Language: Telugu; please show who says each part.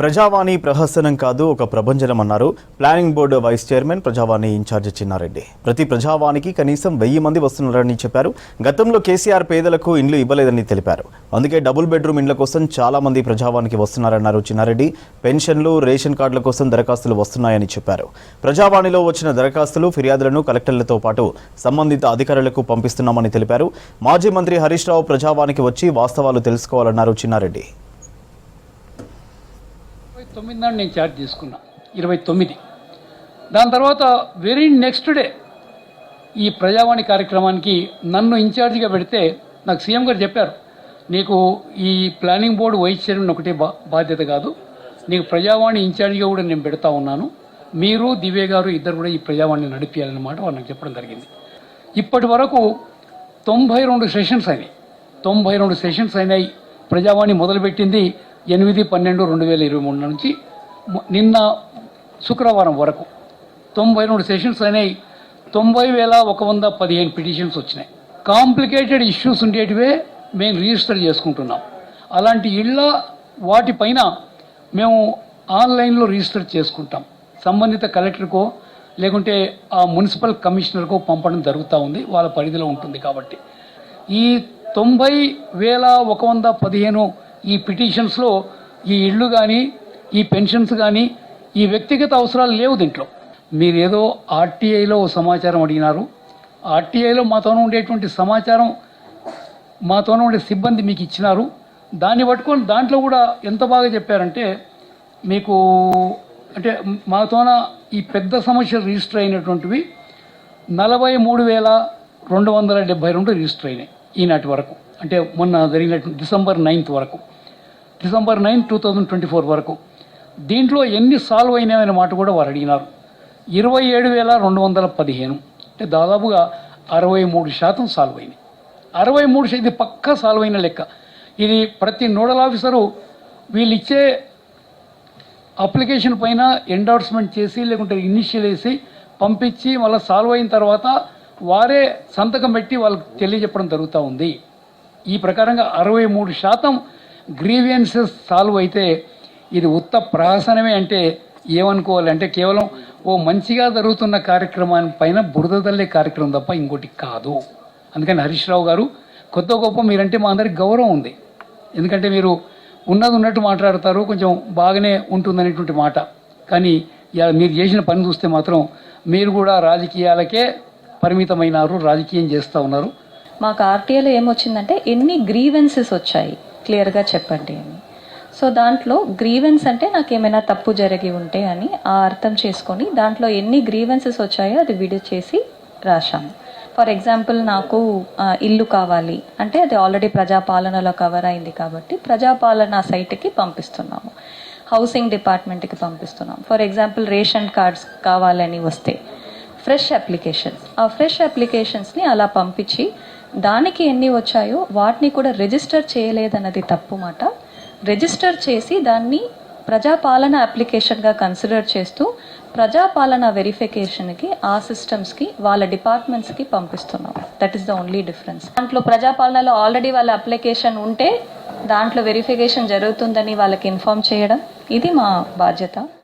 Speaker 1: ప్రజావాణి ప్రహసనం కాదు ఒక ప్రభంజనం అన్నారు ప్లానింగ్ బోర్డు వైస్ చైర్మన్ ప్రజావాణి ఇన్ఛార్జి చిన్నారెడ్డి. ప్రతి ప్రజావానికి కనీసం 1000 మంది వస్తున్నారని చెప్పారు. గతంలో కేసీఆర్ పేదలకు ఇండ్లు ఇవ్వలేదని తెలిపారు. అందుకే డబుల్ బెడ్రూమ్ ఇండ్ల కోసం చాలా మంది ప్రజావానికి వస్తున్నారన్నారు చిన్నారెడ్డి. పెన్షన్లు, రేషన్ కార్డుల కోసం దరఖాస్తులు వస్తున్నాయని చెప్పారు. ప్రజావాణిలో వచ్చిన దరఖాస్తులు, ఫిర్యాదులను కలెక్టర్లతో పాటు సంబంధిత అధికారులకు పంపిస్తున్నామని తెలిపారు. మాజీ మంత్రి హరీష్ రావు ప్రజావానికి వచ్చి వాస్తవాలు తెలుసుకోవాలన్నారు చిన్నారెడ్డి.
Speaker 2: 29 నాడు నేను ఛార్జ్ తీసుకున్నా, 29. దాని తర్వాత వెరీ నెక్స్ట్ డే ఈ ప్రజావాణి కార్యక్రమానికి నన్ను ఇన్ఛార్జిగా పెడితే నాకు సీఎం గారు చెప్పారు, నీకు ఈ ప్లానింగ్ బోర్డు వైస్ చైర్మన్ ఒకటే బాధ్యత కాదు, నీకు ప్రజావాణి ఇన్ఛార్జిగా కూడా నేను పెడతా ఉన్నాను, మీరు దివ్య గారు ఇద్దరు కూడా ఈ ప్రజావాణిని నడిపించాలన్నమాట వాళ్ళు నాకు చెప్పడం జరిగింది. ఇప్పటి వరకు 92 సెషన్స్ అయినాయి. 92 సెషన్స్ అయినాయి. ప్రజావాణి మొదలుపెట్టింది 8/12/2023 నుంచి నిన్న శుక్రవారం వరకు 92 సెషన్స్ అయినాయి. 90,115 పిటిషన్స్ వచ్చినాయి. కాంప్లికేటెడ్ ఇష్యూస్ ఉండేటివే మేము రిజిస్టర్ చేసుకుంటున్నాం. అలాంటి ఇళ్ళ వాటిపైన మేము ఆన్లైన్లో రిజిస్టర్ చేసుకుంటాం. సంబంధిత కలెక్టర్కో లేకుంటే ఆ మున్సిపల్ కమిషనర్కో పంపడం జరుగుతూ ఉంది, వాళ్ళ పరిధిలో ఉంటుంది. కాబట్టి ఈ 90,115 ఈ పిటిషన్స్లో ఈ ఇళ్ళు కానీ, ఈ పెన్షన్స్ కానీ, ఈ వ్యక్తిగత అవసరాలు లేవు దీంట్లో. మీరు ఏదో ఆర్టీఐలో సమాచారం అడిగినారు. ఆర్టీఐలో మాతోనే ఉండేటువంటి సమాచారం, మాతోనే ఉండే సిబ్బంది మీకు ఇచ్చినారు. దాన్ని పట్టుకొని దాంట్లో కూడా ఎంత బాగా చెప్పారంటే, మీకు అంటే మాతోన ఈ పెద్ద సమస్యలు రిజిస్టర్ అయినటువంటివి 43,272 రిజిస్టర్ అయినాయి ఈనాటి వరకు. అంటే మొన్న జరిగినటువంటి December 9th వరకు, December 9, 2024 వరకు. దీంట్లో ఎన్ని సాల్వ్ అయినాయనే మాట కూడా వారు అడిగినారు. 27,215 అంటే దాదాపుగా 63% సాల్వ్ అయినాయి. 63% ఇది పక్కా సాల్వ్ అయిన లెక్క. ఇది ప్రతి నోడల్ ఆఫీసరు వీళ్ళు ఇచ్చే అప్లికేషన్ పైన ఎండార్స్మెంట్ చేసి లేకుంటే ఇనిషియల్ వేసి పంపించి మళ్ళీ సాల్వ్ అయిన తర్వాత వారే సంతకం పెట్టి వాళ్ళకి తెలియజెప్పడం జరుగుతూ ఉంది. ఈ ప్రకారంగా 63% గ్రీవియన్సెస్ సాల్వ్ అయితే ఇది ఉత్త ప్రహసనమే. అంటే ఏమనుకోవాలి అంటే కేవలం ఓ మంచిగా జరుగుతున్న కార్యక్రమాన్ని పైన బురద తల్లే కార్యక్రమం తప్ప ఇంకోటి కాదు. అందుకని హరీష్ రావు గారు, కొత్త గొప్ప మీరంటే మా అందరికి గౌరవం ఉంది. ఎందుకంటే మీరు ఉన్నది ఉన్నట్టు మాట్లాడతారు, కొంచెం బాగానే ఉంటుందనేటువంటి మాట. కానీ మీరు చేసిన పని చూస్తే మాత్రం మీరు కూడా రాజకీయాలకే పరిమితమైనారు, రాజకీయం చేస్తూ ఉన్నారు.
Speaker 3: మాకు ఆర్టీఐలో ఏమొచ్చిందంటే ఎన్ని గ్రీవెన్సెస్ వచ్చాయి క్లియర్గా చెప్పండి అని. సో దాంట్లో గ్రీవెన్స్ అంటే నాకు ఏమైనా తప్పు జరిగి ఉంటే అని ఆ అర్థం చేసుకొని దాంట్లో ఎన్ని గ్రీవెన్సెస్ వచ్చాయో అది విడి చేసి రాశాము. ఫర్ ఎగ్జాంపుల్, నాకు ఇల్లు కావాలి అంటే అది ఆల్రెడీ ప్రజాపాలనలో కవర్ అయింది కాబట్టి ప్రజాపాలన సైట్కి పంపిస్తున్నాము, హౌసింగ్ డిపార్ట్మెంట్కి పంపిస్తున్నాము. ఫర్ ఎగ్జాంపుల్, రేషన్ కార్డ్స్ కావాలని వస్తే ఫ్రెష్ అప్లికేషన్స్, ఆ ఫ్రెష్ అప్లికేషన్స్ని అలా పంపించి దానికి ఎన్ని వచ్చాయో వాటిని కూడా రిజిస్టర్ చేయలేదన్నది తప్పు మాట. రిజిస్టర్ చేసి దాన్ని ప్రజాపాలన అప్లికేషన్గా కన్సిడర్ చేస్తూ ప్రజాపాలన వెరిఫికేషన్కి ఆ సిస్టమ్స్కి వాళ్ళ డిపార్ట్మెంట్స్కి పంపిస్తున్నాం. That is the only difference. దాంట్లో ప్రజాపాలనలో ఆల్రెడీ వాళ్ళ అప్లికేషన్ ఉంటే దాంట్లో వెరిఫికేషన్ జరుగుతుందని వాళ్ళకి ఇన్ఫార్మ్ చేయడం, ఇది మా బాధ్యత.